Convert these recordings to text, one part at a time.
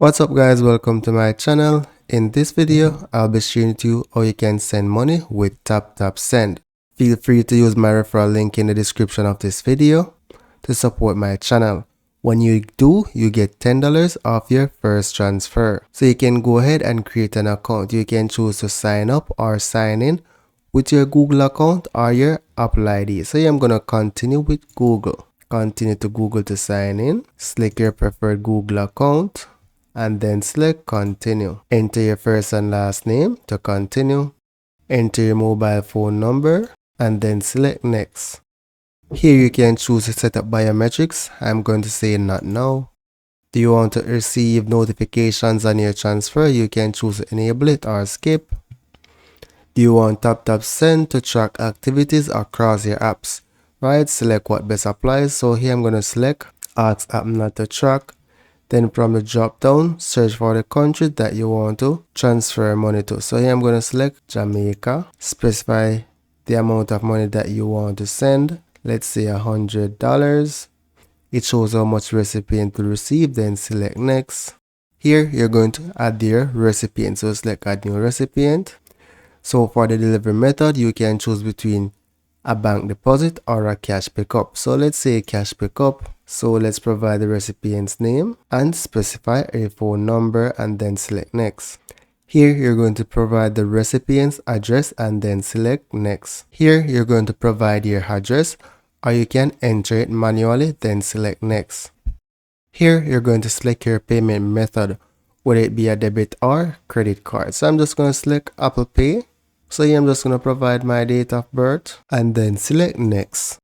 What's up guys, welcome to my channel. In this video, I'll be sharing with you how you can send money with TapTap Send. Feel free to use my referral link in the description of this video to support my channel. When you do, you get $10 off your first transfer. So you can go ahead and create an account. You can choose to sign up or sign in with your Google account or your Apple ID. So I'm going to continue with Google. Continue to Google to sign in. Select your preferred Google account and then select continue. Enter your first and last name to continue. Enter your mobile phone number and then select next. Here you can choose to set up biometrics. I'm going to say not now. Do you want to receive notifications on your transfer? You can choose to enable it or skip. Do you want TapTap Send to track activities across your apps? Right, select what best applies. So here I'm going to select ask app not to track. Then from the drop down, search for the country that you want to transfer money to. So here I'm going to select Jamaica. Specify the amount of money that you want to send. Let's say $100. It shows how much recipient will receive. Then select next. Here you're going to add your recipient. So select add new recipient. So for the delivery method, you can choose between a bank deposit or a cash pickup. So let's say cash pickup. So let's provide the recipient's name and specify a phone number and then select next. Here you're going to provide the recipient's address and then select next. Here you're going to provide your address or you can enter it manually, then select next. Here you're going to select your payment method, whether it be a debit or credit card. So I'm just going to select Apple Pay. So here I'm just going to provide my date of birth and then select next.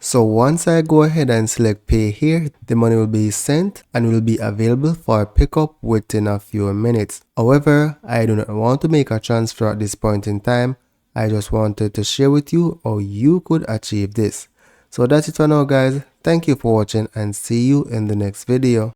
So once I go ahead and select pay here, the money will be sent and will be available for pickup within a few minutes. However, I do not want to make a transfer at this point in time. I just wanted to share with you how you could achieve this. So that's it for now guys. Thank you for watching and see you in the next video.